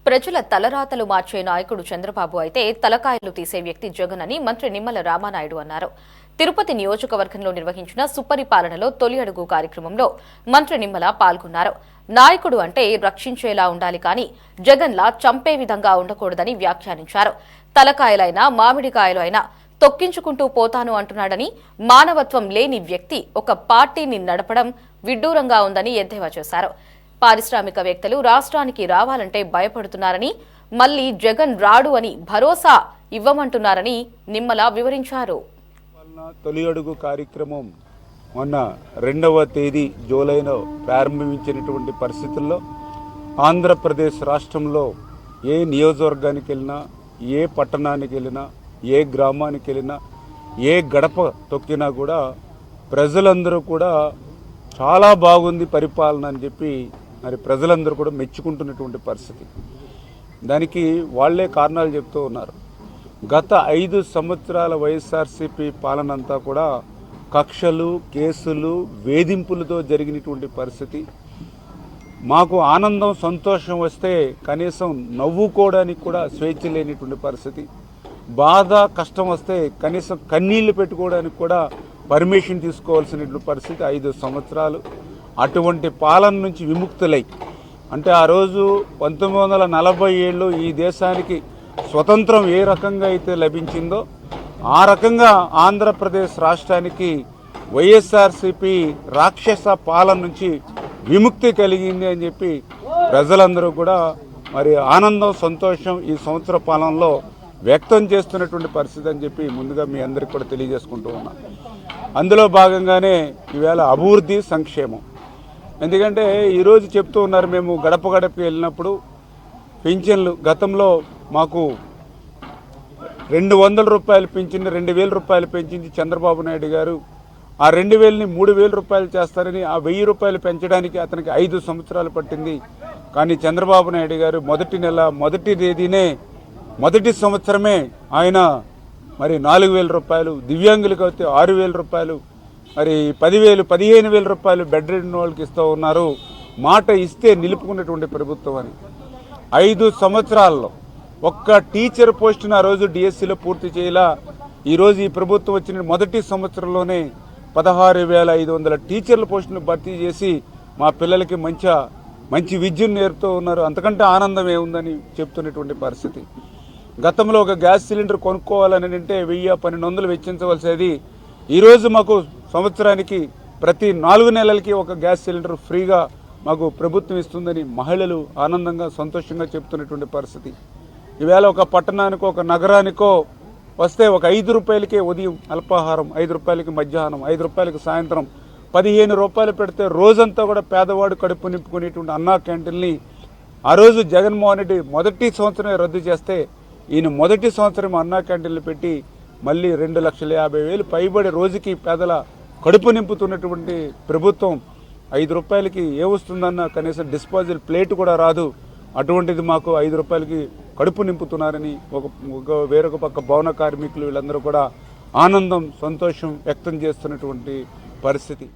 ప్రజల తలరాతలు మార్చే నాయకుడు చంద్రబాబు అయితే తలకాయలు తీసే వ్యక్తి జగన్ అని మంత్రి నిమ్మల రామానాయుడు అన్నారు. తిరుపతి నియోజకవర్గంలో నిర్వహించిన సుపరిపాలనలో తొలి అడుగు కార్యక్రమంలో మంత్రి నిమ్మల పాల్గొన్నారు. నాయకుడు అంటే రక్షించేలా ఉండాలి కానీ జగన్లా చంపే విధంగా ఉండకూడదని వ్యాఖ్యానించారు. తలకాయలైనా మామిడికాయలు అయినా తొక్కించుకుంటూ పోతాను అంటున్నాడని, మానవత్వం లేని వ్యక్తి ఒక పార్టీని నడపడం విడ్డూరంగా ఉందని ఎద్దేవా చేశారు. పారిశ్రామికవేత్తలు రాష్ట్రానికి రావాలంటే భయపడుతున్నారని, మళ్లీ జగన్ రాడు అని భరోసా ఇవ్వమంటున్నారని నిమ్మల వివరించారు. తొలి అడుగు కార్యక్రమం మొన్న 2వ తేదీ జూలైలో ప్రారంభించినటువంటి పరిస్థితుల్లో ఆంధ్రప్రదేశ్ రాష్ట్రంలో ఏ నియోజకవర్గానికి వెళ్ళినా, ఏ పట్టణానికి వెళ్ళినా, ఏ గ్రామానికి వెళ్ళినా, ఏ గడప తొక్కినా కూడా ప్రజలందరూ కూడా చాలా బాగుంది పరిపాలన అని చెప్పి మరి ప్రజలందరూ కూడా మెచ్చుకుంటున్నటువంటి పరిస్థితి. దానికి వాళ్లే కారణాలు చెప్తూ ఉన్నారు. గత 5 సంవత్సరాల వైఎస్ఆర్సీపీ పాలన అంతా కూడా కక్షలు, కేసులు, వేధింపులతో జరిగినటువంటి పరిస్థితి. మాకు ఆనందం, సంతోషం వస్తే కనీసం నవ్వుకోవడానికి కూడా స్వేచ్ఛ లేనిటువంటి పరిస్థితి. బాధ, కష్టం వస్తే కనీసం కన్నీళ్లు పెట్టుకోవడానికి కూడా పర్మిషన్ తీసుకోవాల్సినటువంటి పరిస్థితి 5 సంవత్సరాలు. అటువంటి పాలన నుంచి విముక్తులై, అంటే ఆ రోజు 1947లో ఈ దేశానికి స్వతంత్రం ఏ రకంగా అయితే లభించిందో ఆ రకంగా ఆంధ్రప్రదేశ్ రాష్ట్రానికి వైఎస్ఆర్సీపీ రాక్షస పాలన నుంచి విముక్తి కలిగింది అని చెప్పి ప్రజలందరూ కూడా మరి ఆనందం, సంతోషం ఈ సంవత్సర పాలనలో వ్యక్తం చేస్తున్నటువంటి పరిస్థితి అని చెప్పి ముందుగా మీ అందరికీ కూడా తెలియజేసుకుంటూ ఉన్నా. అందులో భాగంగానే ఈవేళ అభివృద్ధి, సంక్షేమం. ఎందుకంటే ఈరోజు చెప్తూ ఉన్నారు, మేము గడప గడపకి వెళ్ళినప్పుడు పింఛన్లు గతంలో మాకు 200 రూపాయలు పింఛన్ 2000 రూపాయలు పెంచింది చంద్రబాబు నాయుడు గారు. ఆ 2000ని 3000 రూపాయలు చేస్తారని ఆ 1000 రూపాయలు పెంచడానికి అతనికి 5 సంవత్సరాలు పట్టింది. కానీ చంద్రబాబు నాయుడు గారు మొదటి నెల మొదటి తేదీనే మొదటి సంవత్సరమే ఆయన మరి 4000 రూపాయలు, దివ్యాంగులకు అయితే 6000 రూపాయలు, మరి 10,000 15,000 రూపాయలు బెడ్ రెడ్ వాళ్ళకి ఇస్తూ ఉన్నారు. మాట ఇస్తే నిలుపుకున్నటువంటి ప్రభుత్వం అని. 5 సంవత్సరాల్లో ఒక్క టీచర్ పోస్టును ఆ రోజు డిఎస్సిలో పూర్తి చేయాల. ఈరోజు ఈ ప్రభుత్వం వచ్చిన మొదటి సంవత్సరంలోనే 16,500 టీచర్ల పోస్టును భర్తీ చేసి మా పిల్లలకి మంచి విద్యను నేర్పుతూ ఉన్నారు. అంతకంటే ఆనందం ఏముందని చెప్తున్నటువంటి పరిస్థితి. గతంలో ఒక గ్యాస్ సిలిండర్ కొనుక్కోవాలని అంటే 1000-1200 వెచ్చించవలసేది. ఈరోజు మాకు సంవత్సరానికి ప్రతి 4 నెలలకి ఒక గ్యాస్ సిలిండర్ ఫ్రీగా మాకు ప్రభుత్వం ఇస్తుందని మహిళలు ఆనందంగా, సంతోషంగా చెప్తున్నటువంటి పరిస్థితి. ఈవేళ ఒక పట్టణానికో, ఒక నగరానికో వస్తే ఒక 5 రూపాయలకే ఉదయం అల్పాహారం, 5 రూపాయలకి మధ్యాహ్నం, 5 రూపాయలకి సాయంత్రం, 15 రూపాయలు పెడితే రోజంతా కూడా పేదవాడు కడుపు నింపుకునేటువంటి అన్నా క్యాంటీన్ని ఆ రోజు జగన్మోహన్ రెడ్డి మొదటి సంవత్సరమే రద్దు చేస్తే ఈయన మొదటి సంవత్సరం అన్నా క్యాంటీన్లు పెట్టి మళ్ళీ 2,50,000 పైబడి రోజుకి పేదల కడుపు ఒక ప్రభుత్వం 5 రూపాయలకి ఏ వస్తుందన్న కనీసం డిస్పోజల్ ప్లేట్ కూడా రాదు. అటువంటిది మాకు 5 రూపాయలకి కడుపు నింపుతున్నారని వేరొక పక్క భవన కార్మికులు వీళ్ళందరూ కూడా ఆనందం, సంతోషం వ్యక్తం చేస్తున్నటువంటి పరిస్థితి.